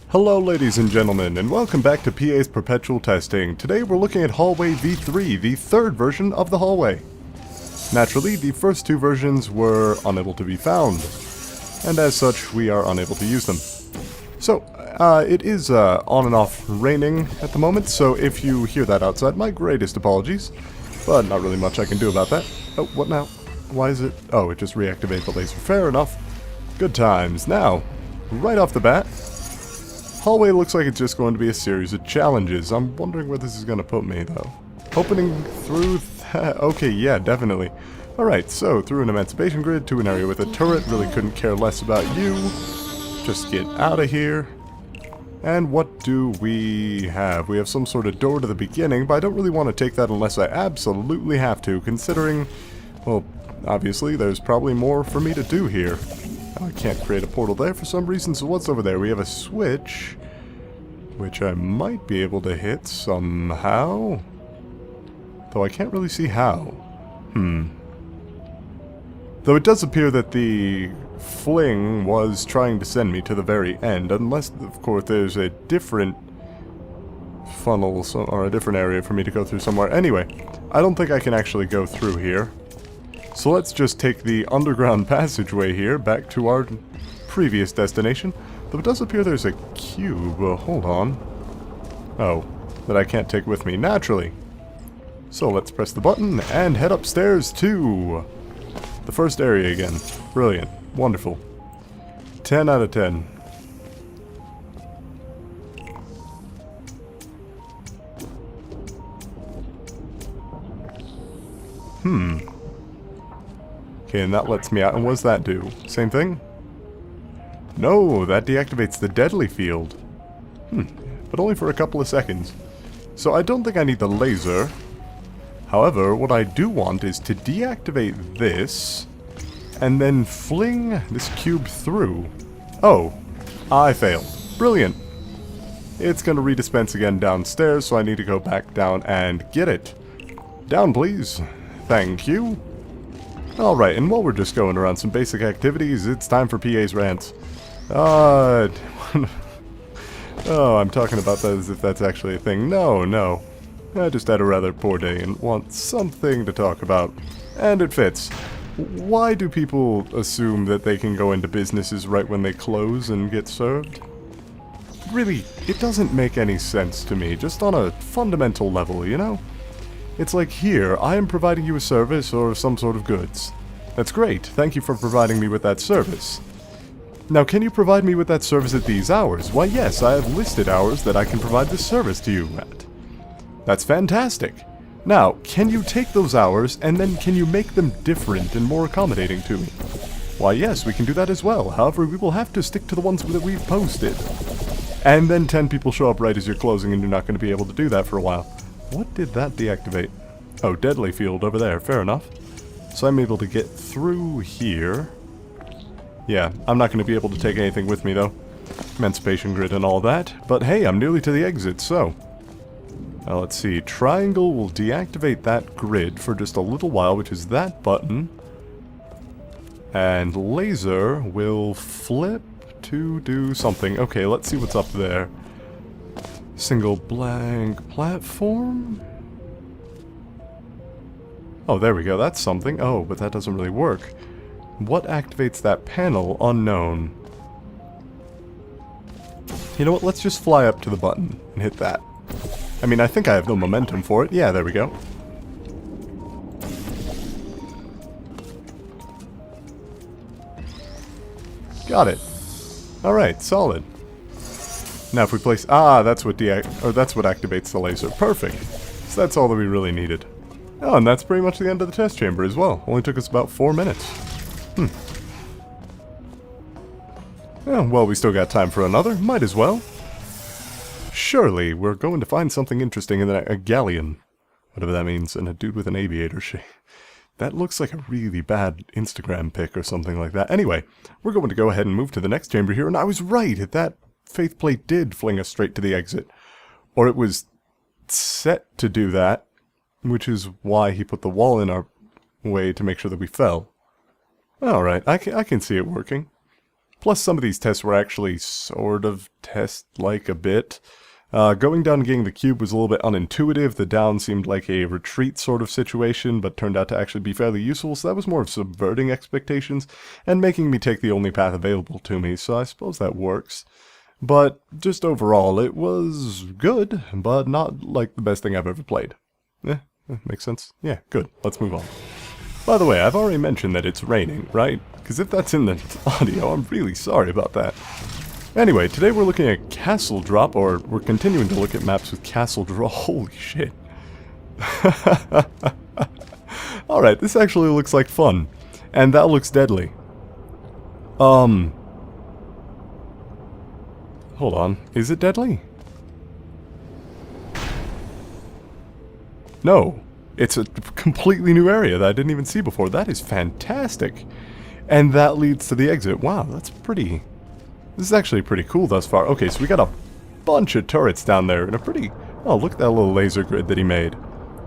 Hello ladies and gentlemen, and welcome back to PA's Perpetual Testing. Today we're looking at Hallway V3, the third version of the hallway. Naturally, the first two versions were unable to be found, and as such, we are unable to use them. So, it is on and off raining at the moment, so if you hear that outside, my greatest apologies, but not really much I can do about that. Oh, what now? Why is it? Oh, it just reactivated the laser. Fair enough. Good times. Now, right off the bat, hallway looks like it's just going to be a series of challenges. I'm wondering where this is going to put me, though. Opening through that? Okay, yeah, definitely. Alright, so through an emancipation grid to an area with a turret. Really couldn't care less about you. Just get out of here. And what do we have? We have some sort of door to the beginning, but I don't really want to take that unless I absolutely have to, considering, well, obviously there's probably more for me to do here. I can't create a portal there for some reason, so what's over there? We have a switch, which I might be able to hit somehow, though I can't really see how. Though it does appear that the fling was trying to send me to the very end, unless, of course, there's a different funnel, or a different area for me to go through somewhere. Anyway, I don't think I can actually go through here. So let's just take the underground passageway here back to our previous destination. Though it does appear there's a cube. Hold on. Oh, that I can't take with me, naturally. So let's press the button and head upstairs to the first area again. Brilliant. Wonderful. 10 out of 10. Okay, and that lets me out. And what does that do? Same thing? No, that deactivates the deadly field. But only for a couple of seconds. So I don't think I need the laser. However, what I do want is to deactivate this, and then fling this cube through. Oh, I failed. Brilliant. It's going to redispense again downstairs, so I need to go back down and get it. Down, please. Thank you. Alright, and while we're just going around some basic activities, it's time for PA's rants. Oh, I'm talking about that as if that's actually a thing. No. I just had a rather poor day and want something to talk about. And it fits. Why do people assume that they can go into businesses right when they close and get served? Really, it doesn't make any sense to me, just on a fundamental level, you know? It's like, here, I am providing you a service or some sort of goods. That's great, thank you for providing me with that service. Now, can you provide me with that service at these hours? Why, yes, I have listed hours that I can provide this service to you at. That's fantastic. Now, can you take those hours, and then can you make them different and more accommodating to me? Why, yes, we can do that as well. However, we will have to stick to the ones that we've posted. And then 10 people show up right as you're closing, and you're not going to be able to do that for a while. What did that deactivate? Oh, deadly field over there. Fair enough. So I'm able to get through here. Yeah, I'm not going to be able to take anything with me, though. Emancipation grid and all that. But hey, I'm nearly to the exit, so... let's see. Triangle will deactivate that grid for just a little while, which is that button. And laser will flip to do something. Okay, let's see what's up there. Single blank platform? Oh, there we go. That's something. Oh, but that doesn't really work. What activates that panel? Unknown. You know what? Let's just fly up to the button and hit that. I mean, I think I have no momentum for it. Yeah, there we go. Got it. Alright, solid. Now if we place... that's what activates the laser. Perfect. So that's all that we really needed. Oh, and that's pretty much the end of the test chamber as well. Only took us about 4 minutes. Oh, well, we still got time for another. Might as well. Surely, we're going to find something interesting in a Galleon. Whatever that means, and a dude with an aviator shape. That looks like a really bad Instagram pic or something like that. Anyway, we're going to go ahead and move to the next chamber here, and I was right! That faith plate did fling us straight to the exit. Or it was set to do that, which is why he put the wall in our way to make sure that we fell. Alright, I can see it working. Plus, some of these tests were actually sort of test-like a bit. Going down and getting the cube was a little bit unintuitive. The down seemed like a retreat sort of situation, but turned out to actually be fairly useful, so that was more of subverting expectations, and making me take the only path available to me, so I suppose that works. But, just overall, it was good, but not like the best thing I've ever played. Makes sense? Yeah, good. Let's move on. By the way, I've already mentioned that it's raining, right? Because if that's in the audio, I'm really sorry about that. Anyway, today we're looking at Castle Drop, or we're continuing to look at maps with Castle Drop. Holy shit. Alright, this actually looks like fun. And that looks deadly. Hold on. Is it deadly? No. It's a completely new area that I didn't even see before. That is fantastic. And that leads to the exit. Wow, that's pretty... This is actually pretty cool thus far. Okay, so we got a bunch of turrets down there and a pretty... Oh, look at that little laser grid that he made.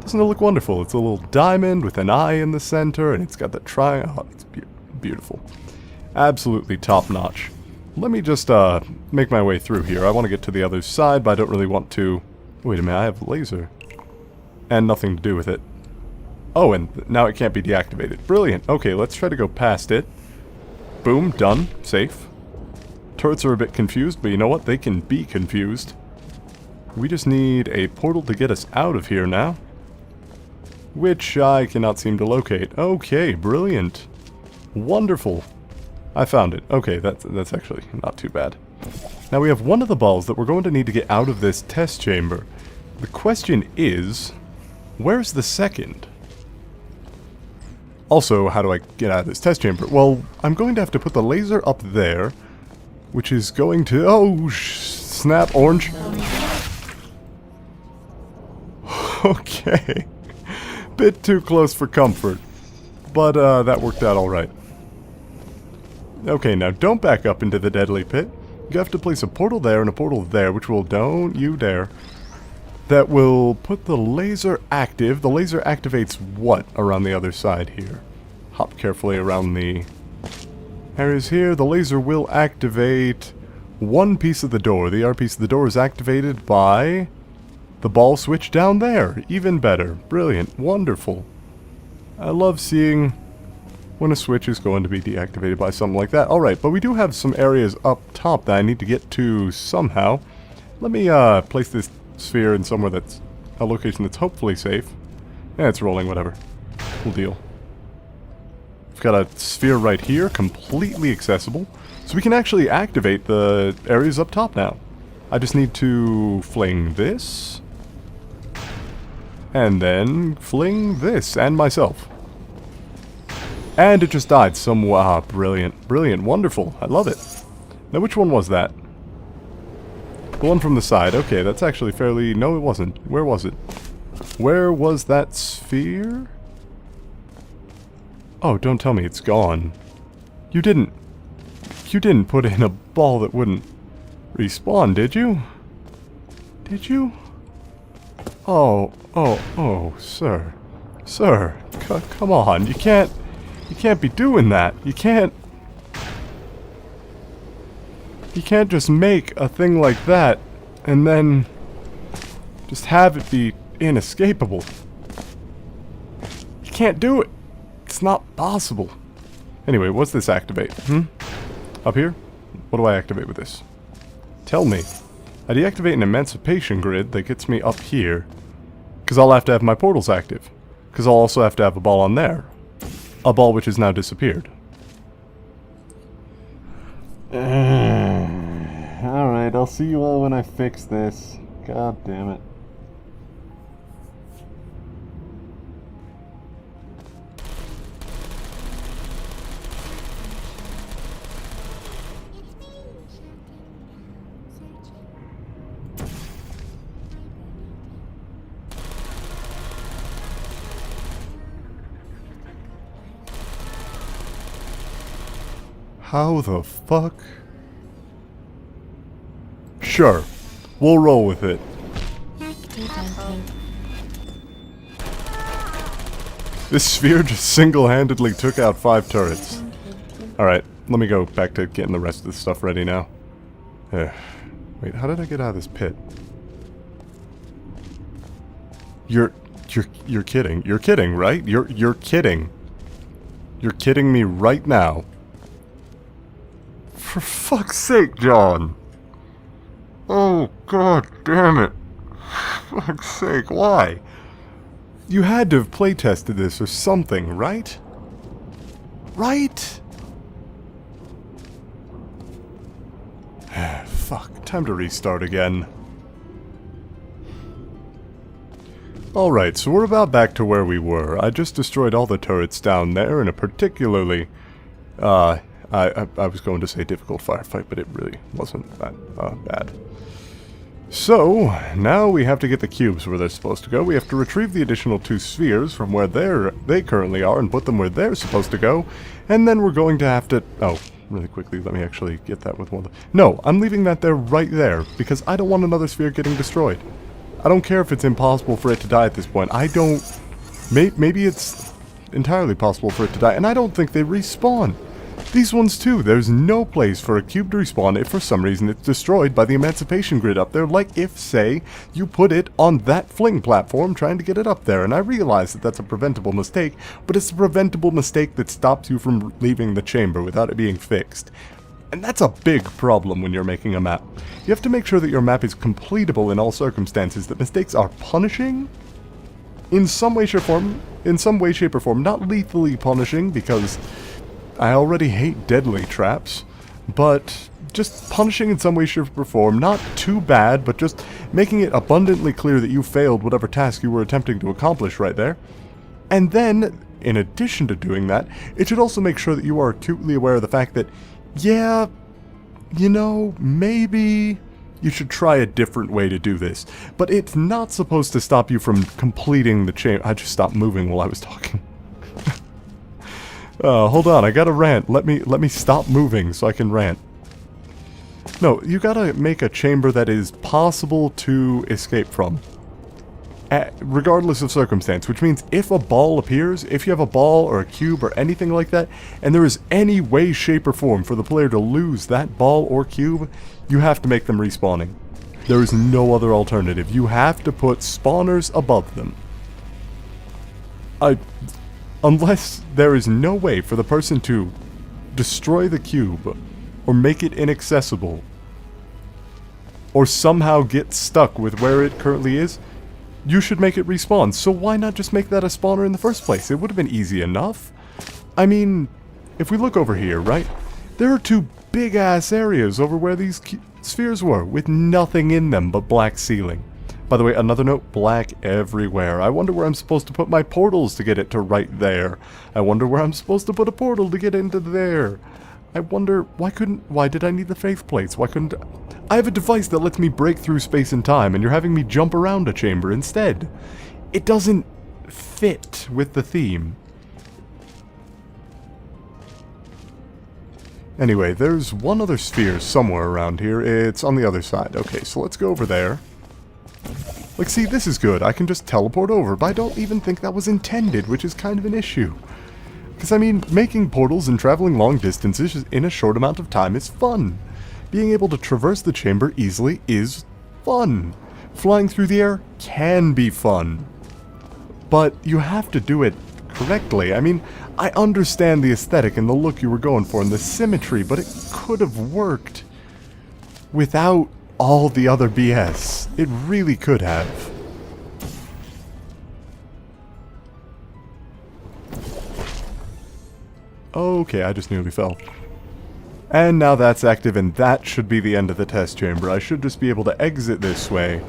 Doesn't it look wonderful? It's a little diamond with an eye in the center, and it's got the triangle. Oh, it's beautiful. Absolutely top-notch. Let me just make my way through here. I want to get to the other side, but I don't really want to... Wait a minute, I have a laser. And nothing to do with it. Oh, and now it can't be deactivated. Brilliant. Okay, let's try to go past it. Boom, done. Safe. Turrets are a bit confused, but you know what? They can be confused. We just need a portal to get us out of here now. Which I cannot seem to locate. Okay, brilliant. Wonderful. I found it. Okay, that's actually not too bad. Now we have one of the balls that we're going to need to get out of this test chamber. The question is... Where's the second? Also, how do I get out of this test chamber? Well, I'm going to have to put the laser up there, which is going to... Oh, snap, orange. Okay. Bit too close for comfort. But, that worked out alright. Okay, now don't back up into the deadly pit. You have to place a portal there and a portal there, which will... Don't you dare. That will put the laser active. The laser activates what around the other side here? Hop carefully around the areas here. The laser will activate one piece of the door. The other piece of the door is activated by the ball switch down there. Even better. Brilliant. Wonderful. I love seeing when a switch is going to be deactivated by something like that. Alright, but we do have some areas up top that I need to get to somehow. Let me place this sphere in somewhere that's a location that's hopefully safe. Yeah, it's rolling, whatever. Cool deal. We've got a sphere right here, completely accessible. So we can actually activate the areas up top now. I just need to fling this. And then fling this, and myself. And it just died. Brilliant. Brilliant. Wonderful. I love it. Now, which one was that? The one from the side. Okay, that's actually fairly... No, it wasn't. Where was it? Where was that sphere? Oh, don't tell me it's gone. You didn't put in a ball that wouldn't respawn, did you? Did you? Oh, sir. Sir, come on. You can't be doing that. You can't just make a thing like that and then just have it be inescapable. You can't do it. It's not possible. Anyway, what's this activate? Up here? What do I activate with this? Tell me. I deactivate an emancipation grid that gets me up here. Because I'll have to have my portals active. Because I'll also have to have a ball on there. A ball which has now disappeared. Alright, I'll see you all when I fix this. God damn it. How the fuck? Sure. We'll roll with it. This sphere just single-handedly took out 5 turrets. Alright, let me go back to getting the rest of this stuff ready now. Wait, how did I get out of this pit? You're kidding. You're kidding, right? You're kidding. You're kidding me right now. For fuck's sake, John. Oh, god damn it. For fuck's sake, why? You had to have playtested this or something, right? Right? Fuck, time to restart again. Alright, so we're about back to where we were. I just destroyed all the turrets down there in a particularly, I was going to say difficult firefight, but it really wasn't that bad. So, now we have to get the cubes where they're supposed to go. We have to retrieve the additional 2 spheres from where they currently are and put them where they're supposed to go. And then we're going to have to... Oh, really quickly, let me actually get that with one of the... No, I'm leaving that there right there, because I don't want another sphere getting destroyed. I don't care if it's impossible for it to die at this point. I don't... Maybe it's entirely possible for it to die, and I don't think they respawn. These ones too, there's no place for a cube to respawn if for some reason it's destroyed by the emancipation grid up there, like if, say, you put it on that fling platform trying to get it up there, and I realize that that's a preventable mistake, but it's a preventable mistake that stops you from leaving the chamber without it being fixed. And that's a big problem when you're making a map. You have to make sure that your map is completable in all circumstances, that mistakes are punishing in some way, shape, or form, not lethally punishing, because I already hate deadly traps, but just punishing in some way, shape, or form, not too bad, but just making it abundantly clear that you failed whatever task you were attempting to accomplish right there. And then, in addition to doing that, it should also make sure that you are acutely aware of the fact that, yeah, you know, maybe you should try a different way to do this, but it's not supposed to stop you from completing the chain. I just stopped moving while I was talking. Hold on, I gotta rant. Let me stop moving so I can rant. No, you gotta make a chamber that is possible to escape from, regardless of circumstance, which means if a ball appears, if you have a ball or a cube or anything like that, and there is any way, shape, or form for the player to lose that ball or cube, you have to make them respawning. There is no other alternative. You have to put spawners above them. Unless there is no way for the person to destroy the cube, or make it inaccessible, or somehow get stuck with where it currently is, you should make it respawn. So why not just make that a spawner in the first place? It would have been easy enough. I mean, if we look over here, right? There are 2 big-ass areas over where these spheres were, with nothing in them but black ceiling. By the way, another note, black everywhere. I wonder where I'm supposed to put my portals to get it to right there. I wonder where I'm supposed to put a portal to get into there. I wonder, why did I need the faith plates? Why couldn't... I have a device that lets me break through space and time, and you're having me jump around a chamber instead. It doesn't fit with the theme. Anyway, there's one other sphere somewhere around here. It's on the other side. Okay, so let's go over there. Like, see, this is good. I can just teleport over, but I don't even think that was intended, which is kind of an issue. Because, I mean, making portals and traveling long distances in a short amount of time is fun. Being able to traverse the chamber easily is fun. Flying through the air can be fun. But you have to do it correctly. I mean, I understand the aesthetic and the look you were going for and the symmetry, but it could have worked without all the other BS. It really could have. Okay, I just nearly fell. And now that's active, and that should be the end of the test chamber. I should just be able to exit this way,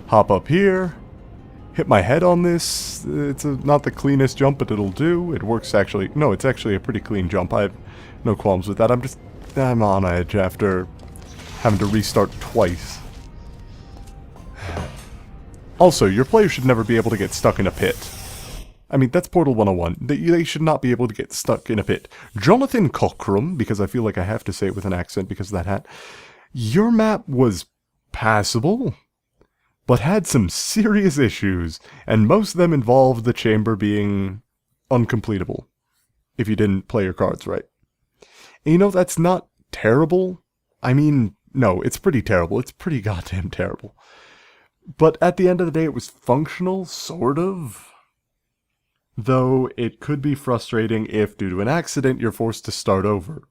hop up here, hit my head on this. It's not the cleanest jump, but it'll do. It works actually. No, it's actually a pretty clean jump. I have no qualms with that. I'm on edge after having to restart twice. Also, your player should never be able to get stuck in a pit. I mean, that's Portal 101. They should not be able to get stuck in a pit. Jonathancockrum, because I feel like I have to say it with an accent because of that hat. Your map was passable, but had some serious issues, and most of them involved the chamber being uncompletable, if you didn't play your cards right. And you know, that's not terrible. I mean, no, it's pretty terrible. It's pretty goddamn terrible. But at the end of the day, it was functional, sort of. Though it could be frustrating if, due to an accident, you're forced to start over.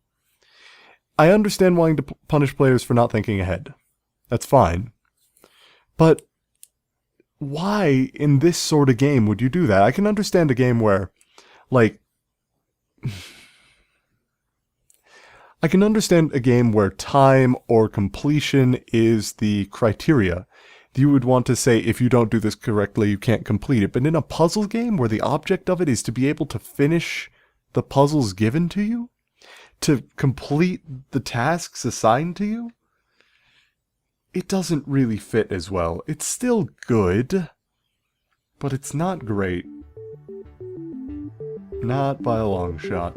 I understand wanting to punish players for not thinking ahead. That's fine. But why in this sort of game would you do that? I can understand a game where, like... I can understand a game where time or completion is the criteria. You would want to say, if you don't do this correctly, you can't complete it. But in a puzzle game where the object of it is to be able to finish the puzzles given to you, to complete the tasks assigned to you, it doesn't really fit as well. It's still good, but it's not great. Not by a long shot.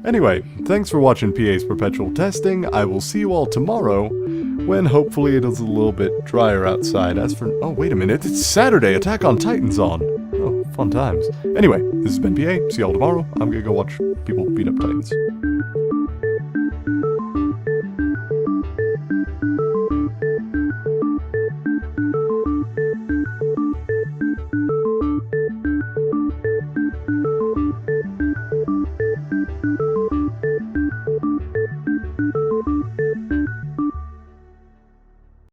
Anyway, thanks for watching PA's Perpetual Testing. I will see you all tomorrow, when hopefully it is a little bit drier outside. As for... oh, wait a minute, it's Saturday! Attack on Titan's on! Oh, fun times. Anyway, this has been PA. See y'all tomorrow. I'm gonna go watch people beat up Titans.